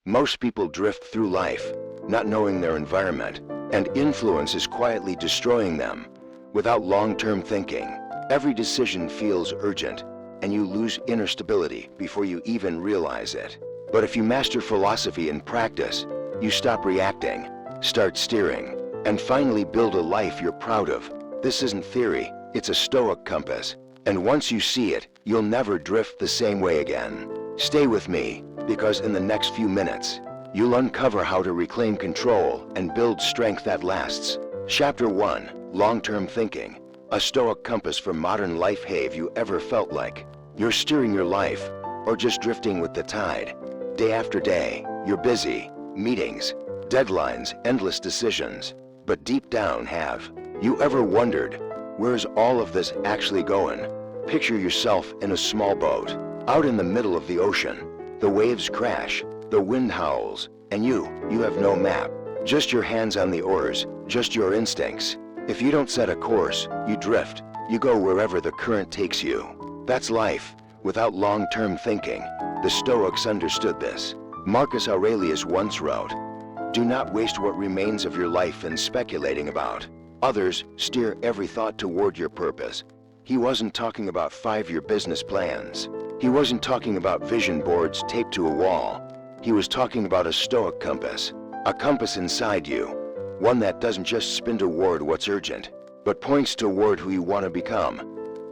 Most people drift through life, not knowing their environment, and influence is quietly destroying them. Without long-term thinking, every decision feels urgent, and you lose inner stability before you even realize it. But if you master philosophy and practice, you stop reacting, start steering, and finally build a life you're proud of. This isn't theory, it's a Stoic compass. And once you see it, you'll never drift the same way again. Stay with me, because in the next few minutes, you'll uncover how to reclaim control and build strength that lasts. Chapter 1, Long-Term Thinking, a Stoic compass for modern life. Have you ever felt like you're steering your life, or just drifting with the tide? Day after day, you're busy, meetings, deadlines, endless decisions. But deep down, have you ever wondered, where's all of this actually going? Picture yourself in a small boat, out in the middle of the ocean. The waves crash, the wind howls, and you have no map. Just your hands on the oars, just your instincts. If you don't set a course, you drift. You go wherever the current takes you. That's life, without long-term thinking. The Stoics understood this. Marcus Aurelius once wrote, "Do not waste what remains of your life in speculating about others. Steer every thought toward your purpose." He wasn't talking about 5-year business plans. He wasn't talking about vision boards taped to a wall. He was talking about a Stoic compass, a compass inside you, one that doesn't just spin toward what's urgent, but points toward who you want to become.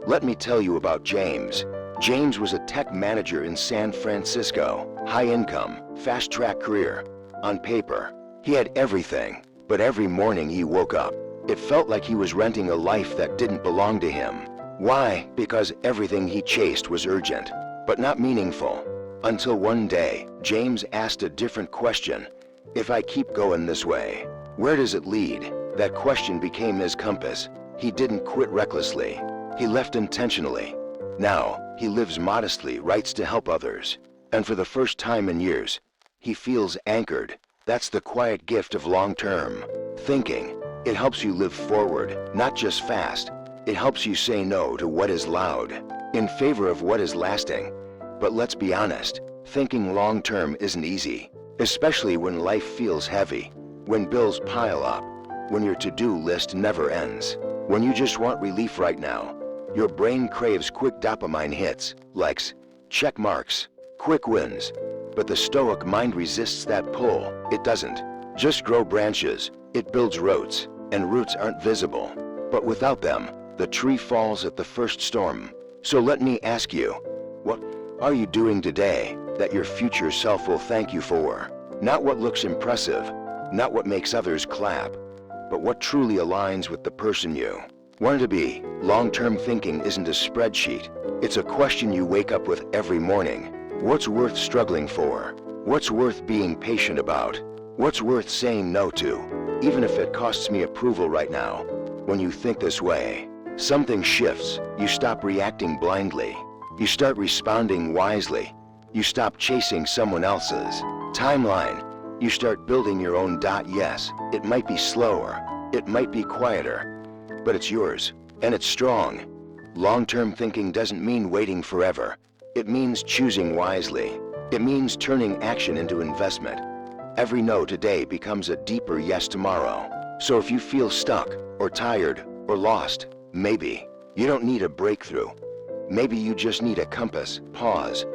Let me tell you about James. James was a tech manager in San Francisco, high income, fast-track career. On paper, he had everything, but every morning he woke up, it felt like he was renting a life that didn't belong to him. Why? Because everything he chased was urgent, but not meaningful. Until one day, James asked a different question. If I keep going this way, where does it lead? That question became his compass. He didn't quit recklessly. He left intentionally. Now, he lives modestly, writes to help others. And for the first time in years, he feels anchored. That's the quiet gift of long-term thinking. It helps you live forward, not just fast. It helps you say no to what is loud, in favor of what is lasting. But let's be honest, thinking long-term isn't easy, especially when life feels heavy, when bills pile up, when your to-do list never ends, when you just want relief right now. Your brain craves quick dopamine hits, likes, check marks, quick wins. But the Stoic mind resists that pull. It doesn't just grow branches, it builds roots, and roots aren't visible. But without them, the tree falls at the first storm. So let me ask you, what are you doing today that your future self will thank you for? Not what looks impressive, not what makes others clap, but what truly aligns with the person you want to be. Long-term thinking isn't a spreadsheet. It's a question you wake up with every morning. What's worth struggling for? What's worth being patient about? What's worth saying no to, even if it costs me approval right now? When you think this way, something shifts. You stop reacting blindly. You start responding wisely. You stop chasing someone else's timeline. You start building your own. Yes, it might be slower, it might be quieter, but it's yours, and it's strong. Long-term thinking doesn't mean waiting forever. It means choosing wisely. It means turning action into investment. Every no today becomes a deeper yes tomorrow. So if you feel stuck, or tired, or lost, maybe you don't need a breakthrough. Maybe you just need a compass. Pause,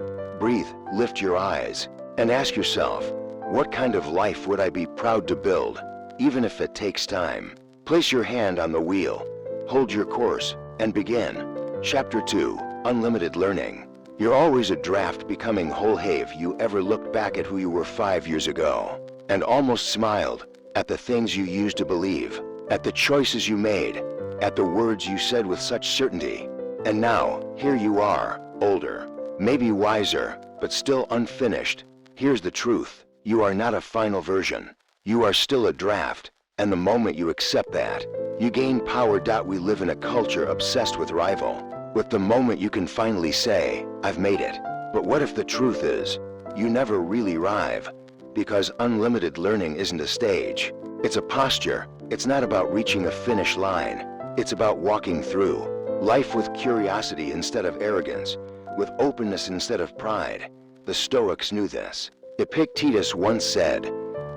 breathe, lift your eyes, and ask yourself, what kind of life would I be proud to build, even if it takes time? Place your hand on the wheel, hold your course, and begin. Chapter 2, Unlimited Learning. You're always a draft becoming whole. Have you ever looked back at who you were 5 years ago and almost smiled at the things you used to believe, at the choices you made, at the words you said with such certainty? And now, here you are, older, maybe wiser, but still unfinished. Here's the truth. You are not a final version. You are still a draft. And the moment you accept that, you gain power. We live in a culture obsessed with rival. With the moment you can finally say, I've made it. But what if the truth is, you never really arrive? Because unlimited learning isn't a stage. It's a posture. It's not about reaching a finish line. It's about walking through life with curiosity instead of arrogance, with openness instead of pride. The Stoics knew this. Epictetus once said,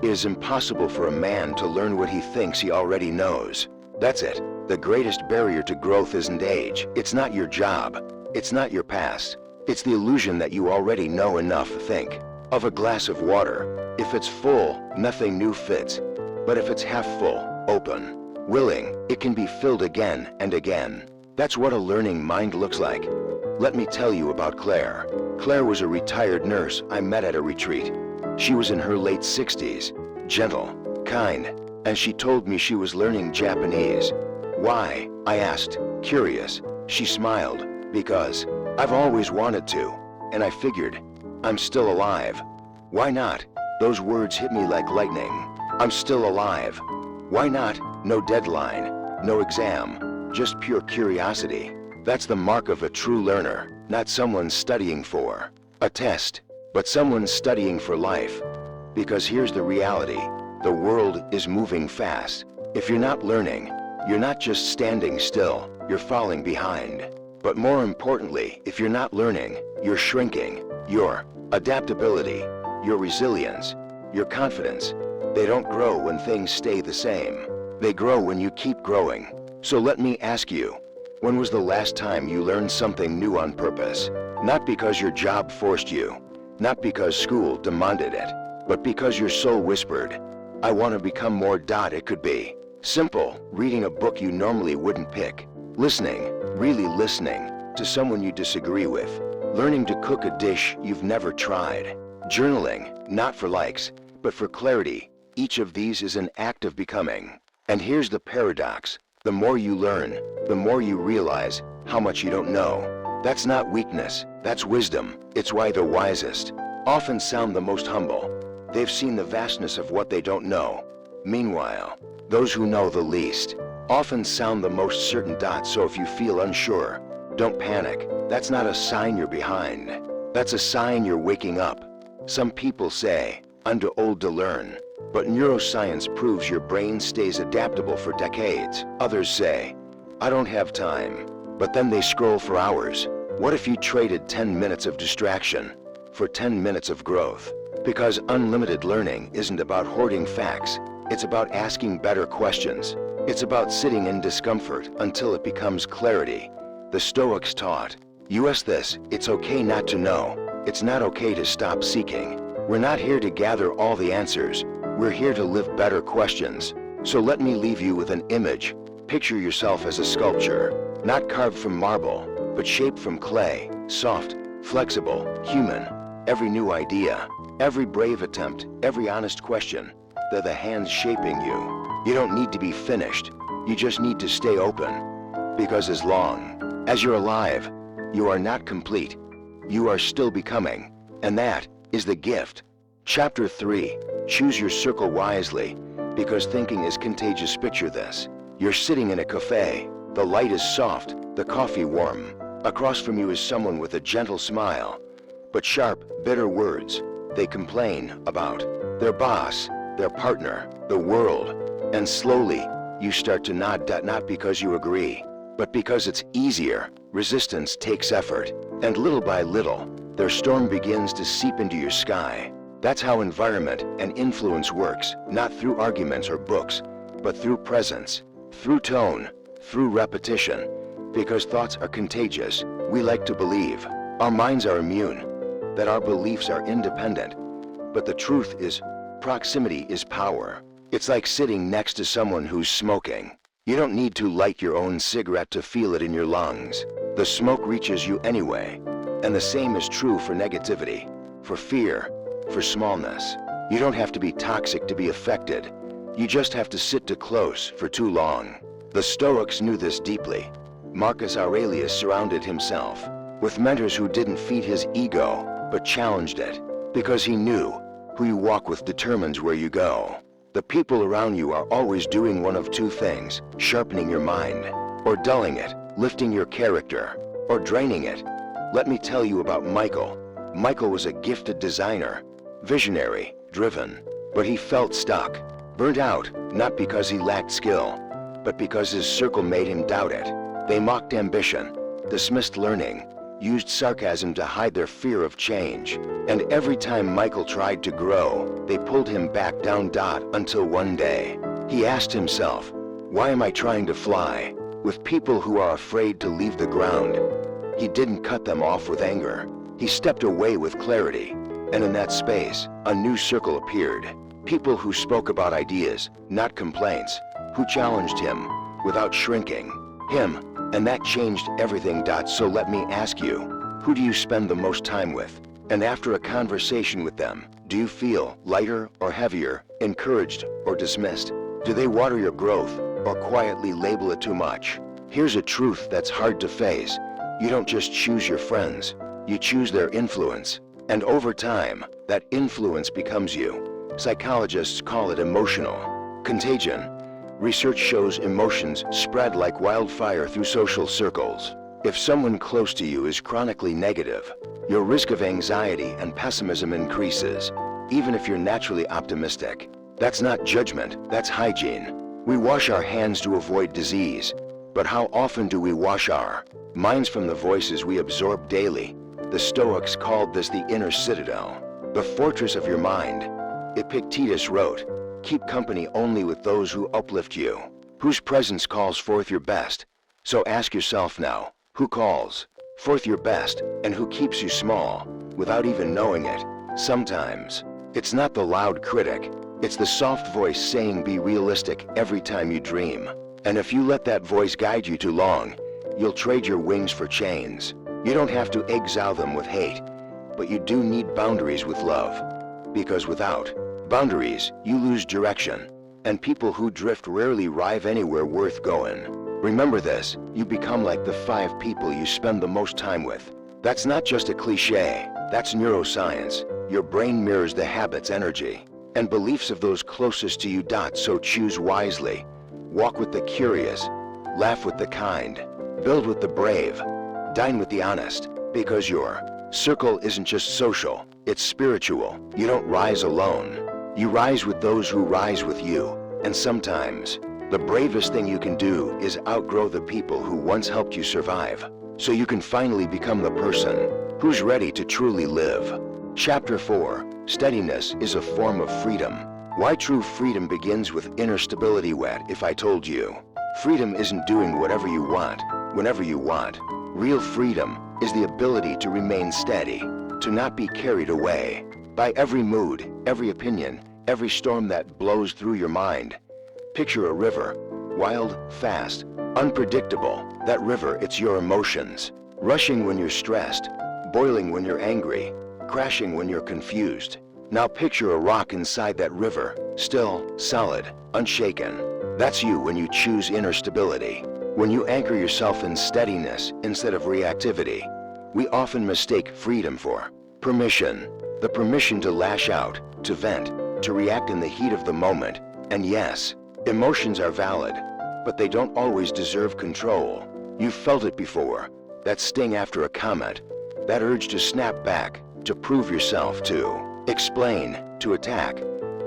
"It is impossible for a man to learn what he thinks he already knows." That's it. The greatest barrier to growth isn't age. It's not your job. It's not your past. It's the illusion that you already know enough. Think of a glass of water. If it's full, nothing new fits. But if it's half full, open, willing, it can be filled again and again. That's what a learning mind looks like. Let me tell you about Claire. Claire was a retired nurse I met at a retreat. She was in her late 60s, gentle, kind, and she told me she was learning Japanese. Why? I asked, curious. She smiled, because I've always wanted to, and I figured, I'm still alive. Why not? Those words hit me like lightning. I'm still alive. Why not? No deadline, no exam, just pure curiosity. That's the mark of a true learner, not someone studying for a test, but someone studying for life. Because here's the reality, the world is moving fast. If you're not learning, you're not just standing still, you're falling behind. But more importantly, if you're not learning, you're shrinking. Your adaptability, your resilience, your confidence, they don't grow when things stay the same. They grow when you keep growing. So let me ask you, when was the last time you learned something new on purpose? Not because your job forced you, not because school demanded it, but because your soul whispered, I want to become more. It could be simple, reading a book you normally wouldn't pick, listening, really listening, to someone you disagree with, learning to cook a dish you've never tried, journaling, not for likes, but for clarity. Each of these is an act of becoming. And here's the paradox. The more you learn, the more you realize how much you don't know. That's not weakness, that's wisdom. It's why the wisest often sound the most humble. They've seen the vastness of what they don't know. Meanwhile, those who know the least often sound the most certain. So if you feel unsure, don't panic. That's not a sign you're behind. That's a sign you're waking up. Some people say, I'm too old to learn. But neuroscience proves your brain stays adaptable for decades. Others say, I don't have time. But then they scroll for hours. What if you traded 10 minutes of distraction for 10 minutes of growth? Because unlimited learning isn't about hoarding facts. It's about asking better questions. It's about sitting in discomfort until it becomes clarity. The Stoics taught, you ask this, it's okay not to know. It's not okay to stop seeking. We're not here to gather all the answers. We're here to live better questions. So let me leave you with an image. Picture yourself as a sculpture, not carved from marble, but shaped from clay, soft, flexible, human. Every new idea, every brave attempt, every honest question, they're the hands shaping you. You don't need to be finished. You just need to stay open. Because as long as you're alive, you are not complete. You are still becoming. And that is the gift. Chapter 3. Choose your circle wisely, because thinking is contagious. Picture this. You're sitting in a cafe. The light is soft, the coffee warm. Across from you is someone with a gentle smile, but sharp, bitter words. They complain about their boss, their partner, the world. And slowly, you start to nod. Not because you agree, but because it's easier. Resistance takes effort. And little by little, their storm begins to seep into your sky. That's how environment and influence works, not through arguments or books, but through presence, through tone, through repetition. Because thoughts are contagious, we like to believe our minds are immune, that our beliefs are independent. But the truth is, proximity is power. It's like sitting next to someone who's smoking. You don't need to light your own cigarette to feel it in your lungs. The smoke reaches you anyway. And the same is true for negativity, for fear, for smallness. You don't have to be toxic to be affected. You just have to sit too close for too long. The Stoics knew this deeply. Marcus Aurelius surrounded himself with mentors who didn't feed his ego, but challenged it. Because he knew who you walk with determines where you go. The people around you are always doing one of two things, sharpening your mind, or dulling it, lifting your character, or draining it. Let me tell you about Michael. Michael was a gifted designer, visionary, driven, but he felt stuck, burnt out, not because he lacked skill, but because his circle made him doubt it. They mocked ambition, dismissed learning, used sarcasm to hide their fear of change. And every time Michael tried to grow, they pulled him back down. Until one day, he asked himself, why am I trying to fly with people who are afraid to leave the ground? He didn't cut them off with anger. He stepped away with clarity. And in that space, a new circle appeared. People who spoke about ideas, not complaints, who challenged him without shrinking. And that changed everything. So let me ask you, who do you spend the most time with? And after a conversation with them, do you feel lighter or heavier, encouraged or dismissed? Do they water your growth or quietly label it too much? Here's a truth that's hard to face. You don't just choose your friends, you choose their influence. And over time, that influence becomes you. Psychologists call it emotional contagion. Research shows emotions spread like wildfire through social circles. If someone close to you is chronically negative, your risk of anxiety and pessimism increases, even if you're naturally optimistic. That's not judgment, that's hygiene. We wash our hands to avoid disease, but how often do we wash our minds from the voices we absorb daily? The Stoics called this the inner citadel, the fortress of your mind. Epictetus wrote, keep company only with those who uplift you, whose presence calls forth your best. So ask yourself now, who calls forth your best and who keeps you small without even knowing it? Sometimes, it's not the loud critic, it's the soft voice saying be realistic every time you dream. And if you let that voice guide you too long, you'll trade your wings for chains. You don't have to exile them with hate, but you do need boundaries with love. Because without boundaries, you lose direction, and people who drift rarely arrive anywhere worth going. Remember this, you become like the 5 people you spend the most time with. That's not just a cliche, that's neuroscience. Your brain mirrors the habits, energy, and beliefs of those closest to you. So choose wisely. Walk with the curious, laugh with the kind, build with the brave, dine with the honest, because your circle isn't just social, it's spiritual. You don't rise alone. You rise with those who rise with you. And sometimes, the bravest thing you can do is outgrow the people who once helped you survive, so you can finally become the person who's ready to truly live. Chapter 4, Steadiness is a form of freedom. Why true freedom begins with inner stability. What if I told you, freedom isn't doing whatever you want, whenever you want. Real freedom is the ability to remain steady, to not be carried away by every mood, every opinion, every storm that blows through your mind. Picture a river, wild, fast, unpredictable. That river, it's your emotions. Rushing when you're stressed, boiling when you're angry, crashing when you're confused. Now picture a rock inside that river, still, solid, unshaken. That's you when you choose inner stability. When you anchor yourself in steadiness instead of reactivity. We often mistake freedom for permission. The permission to lash out, to vent, to react in the heat of the moment. And yes, emotions are valid, but they don't always deserve control. You've felt it before. That sting after a comment, that urge to snap back, to prove yourself, to explain, to attack.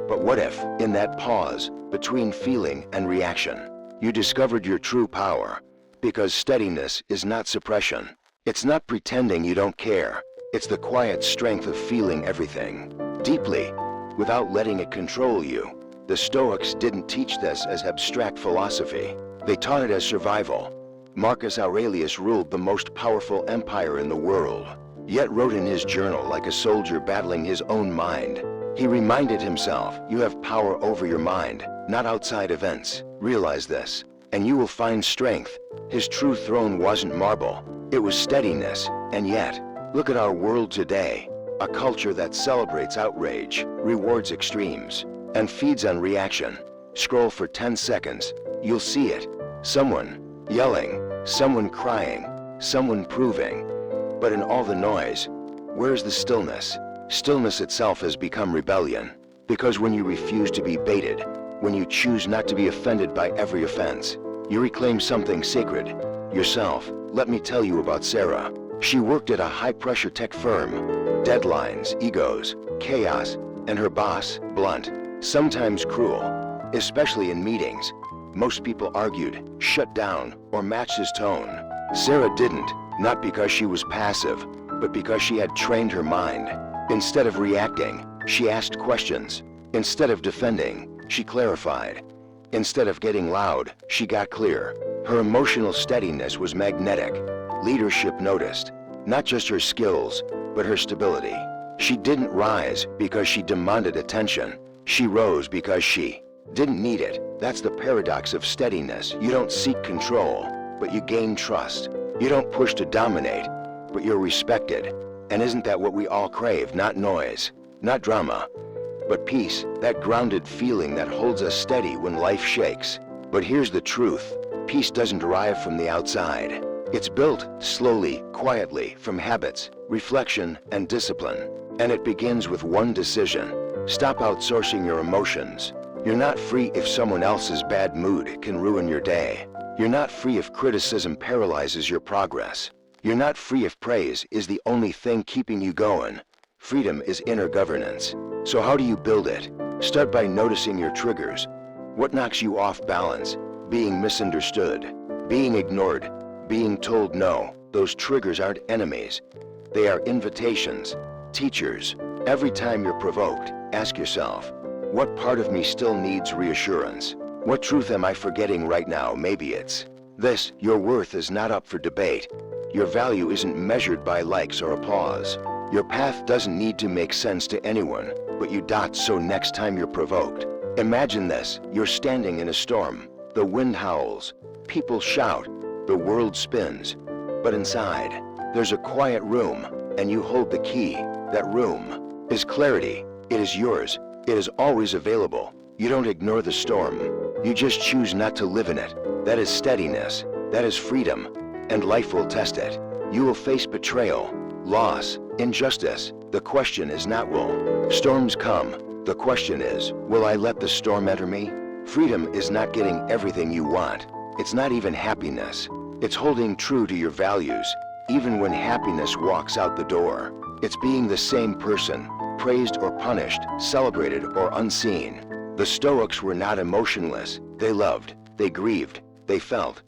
But what if, in that pause between feeling and reaction, you discovered your true power? Because steadiness is not suppression. It's not pretending you don't care. It's the quiet strength of feeling everything deeply without letting it control you. The Stoics didn't teach this as abstract philosophy. They taught it as survival. Marcus Aurelius ruled the most powerful empire in the world, yet wrote in his journal like a soldier battling his own mind. He reminded himself, you have power over your mind, not outside events. Realize this, and you will find strength. His true throne wasn't marble, it was steadiness. And yet, look at our world today, a culture that celebrates outrage, rewards extremes, and feeds on reaction. Scroll for 10 seconds, you'll see it. Someone yelling, someone crying, someone proving. But in all the noise, where's the stillness? Stillness itself has become rebellion. Because when you refuse to be baited, when you choose not to be offended by every offense, you reclaim something sacred, yourself. Let me tell you about Sarah. She worked at a high-pressure tech firm. Deadlines, egos, chaos, and her boss, blunt, sometimes cruel, especially in meetings. Most people argued, shut down, or matched his tone. Sarah didn't. not because she was passive, but because she had trained her mind. Instead of reacting, she asked questions. Instead of defending, she clarified. Instead of getting loud, she got clear. Her emotional steadiness was magnetic. Leadership noticed, not just her skills, but her stability. She didn't rise because she demanded attention. She rose because she didn't need it. That's the paradox of steadiness. You don't seek control, but you gain trust. You don't push to dominate, but you're respected. And isn't that what we all crave? Not noise, not drama, but peace, that grounded feeling that holds us steady when life shakes. But here's the truth. Peace doesn't arrive from the outside. It's built slowly, quietly, from habits, reflection, and discipline. And it begins with one decision. Stop outsourcing your emotions. You're not free if someone else's bad mood can ruin your day. You're not free if criticism paralyzes your progress. You're not free if praise is the only thing keeping you going. Freedom is inner governance. So how do you build it? Start by noticing your triggers. What knocks you off balance? Being misunderstood, being ignored, being told no. Those triggers aren't enemies. They are invitations, teachers. Every time you're provoked, ask yourself, what part of me still needs reassurance? What truth am I forgetting right now? Maybe it's this: your worth is not up for debate. Your value isn't measured by likes or applause. Your path doesn't need to make sense to anyone, but you dot so next time you're provoked. Imagine this: you're standing in a storm. The wind howls, people shout, the world spins. But inside, there's a quiet room, and you hold the key. That room is clarity. It is yours. It is always available. You don't ignore the storm. You just choose not to live in it. That is steadiness. That is freedom. And life will test it. You will face betrayal, loss, injustice. The question is not will storms come. The question is, will I let the storm enter me? Freedom is not getting everything you want. It's not even happiness. It's holding true to your values, even when happiness walks out the door. It's being the same person, praised or punished, celebrated or unseen. The Stoics were not emotionless. They loved, they grieved, they felt,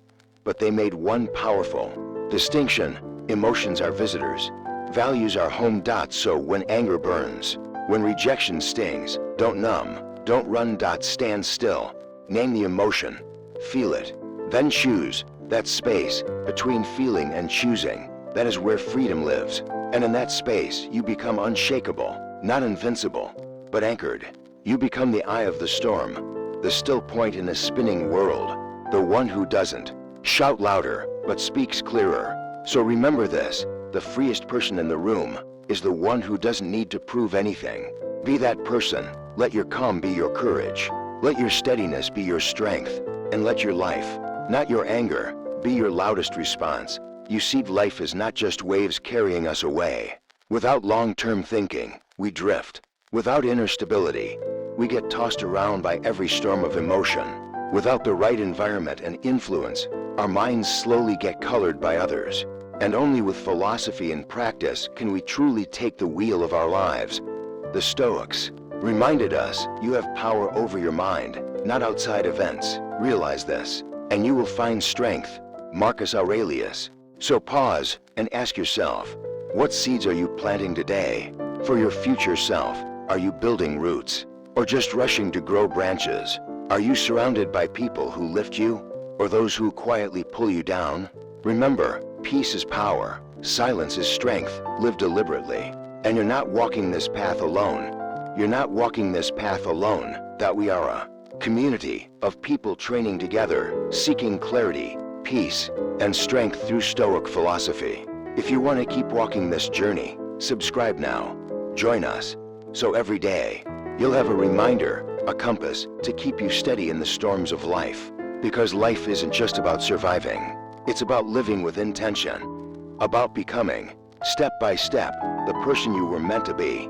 but they made one powerful distinction. Emotions are visitors. Values are home. So when anger burns, when rejection stings, don't numb, don't run. Stand still. Name the emotion. Feel it. Then choose. That space between feeling and choosing, that is where freedom lives. And in that space, you become unshakable, not invincible, but anchored. You become the eye of the storm, the still point in a spinning world, the one who doesn't shout louder, but speaks clearer. So remember this: the freest person in the room is the one who doesn't need to prove anything. Be that person. Let your calm be your courage. Let your steadiness be your strength. And let your life, not your anger, be your loudest response. You see, life is not just waves carrying us away. Without long-term thinking, we drift. Without inner stability, we get tossed around by every storm of emotion. Without the right environment and influence, our minds slowly get colored by others. And only with philosophy and practice can we truly take the wheel of our lives. The Stoics reminded us, you have power over your mind, not outside events. Realize this, and you will find strength. Marcus Aurelius. So pause and ask yourself, what seeds are you planting today? For your future self, are you building roots, or just rushing to grow branches? Are you surrounded by people who lift you, or those who quietly pull you down? Remember, peace is power, silence is strength. Live deliberately. And you're not walking this path alone. You're not walking this path alone. That we are a community of people training together, seeking clarity, peace, and strength through Stoic philosophy. If you want to keep walking this journey, subscribe now. Join us, so every day, you'll have a reminder, a compass, to keep you steady in the storms of life. Because life isn't just about surviving. It's about living with intention. About becoming, step by step, the person you were meant to be.